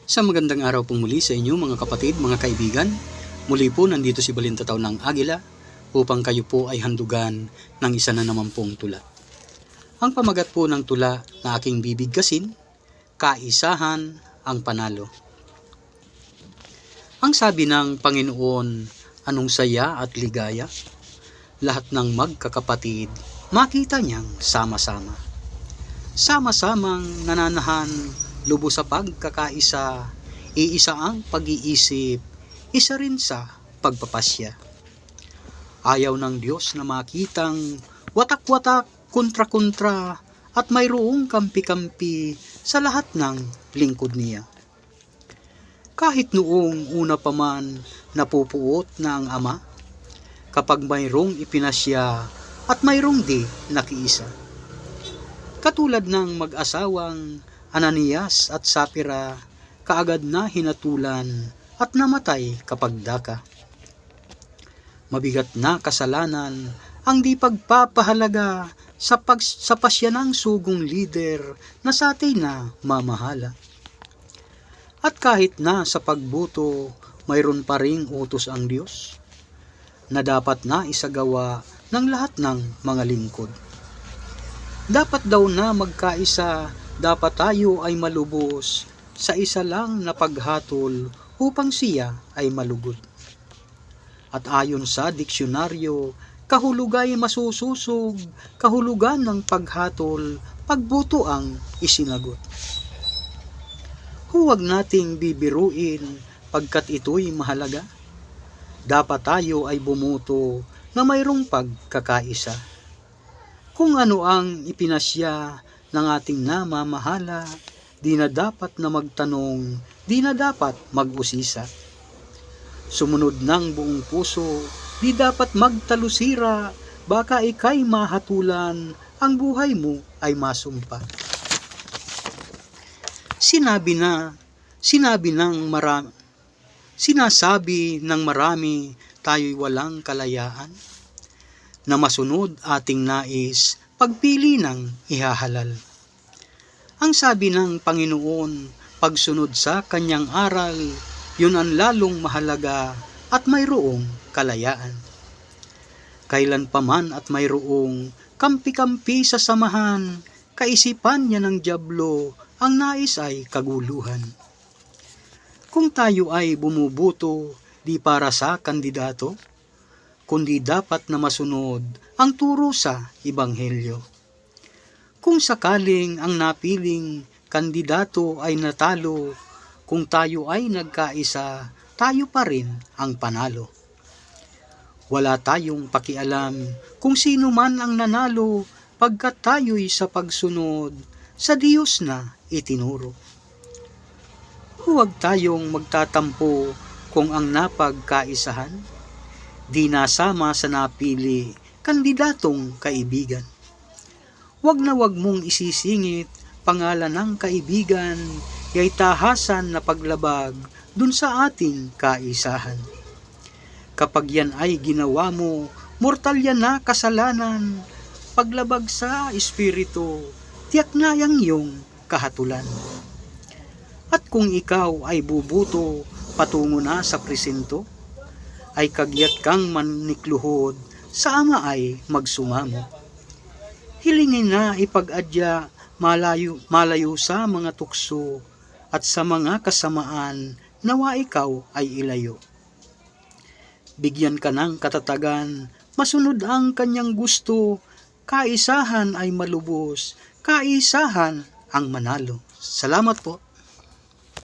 Sa magandang araw pong muli sa inyo mga kapatid, mga kaibigan. Muli po nandito si Balintataw ng Agila upang kayo po ay handugan ng isa na naman pong tula. Ang pamagat po ng tula na aking bibigkasin, Kaisahan ang Panalo. Ang sabi ng Panginoon, anong saya at ligaya, lahat ng magkakapatid makita niyang sama-sama. Sama-samang nananahan, lubos sa pagkakaisa, iisa ang pag-iisip, isa rin sa pagpapasya. Ayaw ng Diyos na makitang watak-watak, kontra-kontra, at mayroong kampi-kampi sa lahat ng lingkod niya. Kahit noong una pa man napupuot na ang Ama, kapag mayroong ipinasya at mayroong di nakiisa. Katulad ng mag-asawang Ananias at Sapira, kaagad na hinatulan at namatay kapag daka. Mabigat na kasalanan ang di pagpapahalaga sa pasya ng sugong lider na sa atin na mamahala. At kahit na sa pagbuto mayroon pa ring utos ang Diyos na dapat na isagawa ng lahat ng mga lingkod. Dapat daw na magkaisa, dapat tayo ay malubos sa isa lang na paghatol upang siya ay malugod. At ayon sa diksyonaryo, kahulugay masususog, kahulugan ng paghatol, pagbuto ang isinagot. Huwag nating bibiruin pagkat ito'y mahalaga. Dapat tayo ay bumuto na mayroong pagkakaisa. Kung ano ang ipinasya ng ating namamahala, di na dapat na magtanong, di na dapat mag-usisa. Sumunod ng buong puso, di dapat magtalusira, baka ika'y mahatulan, ang buhay mo ay masumpa. Sinasabi ng marami, tayo'y walang kalayaan, na masunod ating nais, pagpili ng ihahalal. Ang sabi ng Panginoon, pagsunod sa kanyang aral, yun ang lalong mahalaga at mayroong kalayaan. Kailan pa man at mayroong kampi-kampi sa samahan, kaisipan niya ng dyablo, ang nais ay kaguluhan. Kung tayo ay bumubuto, di para sa kandidato, kundi dapat na masunod ang turo sa Ebanghelyo. Kung sakaling ang napiling kandidato ay natalo, kung tayo ay nagkaisa, tayo pa rin ang panalo. Wala tayong pakialam kung sino man ang nanalo, pagkat tayo'y sa pagsunod sa Diyos na itinuro. Huwag tayong magtatampo kung ang napagkaisahan, di nasama sa napili kandidatong kaibigan. Wag na wag mong isisingit pangalan ng kaibigan, ya'y tahasan na paglabag dun sa ating kaisahan. Kapag yan ay ginawa mo, mortal yan na kasalanan, paglabag sa espiritu, tiyak na yang iyong kahatulan. At kung ikaw ay bubuto patungo na sa presinto, ay kagyat kang manikluhod, sa Ama ay magsumamo. Hilingin na ipag-adya malayo sa mga tukso at sa mga kasamaan, nawa ikaw ay ilayo. Bigyan ka ng katatagan, masunod ang kanyang gusto, kaisahan ay malubos, kaisahan ang manalo. Salamat po.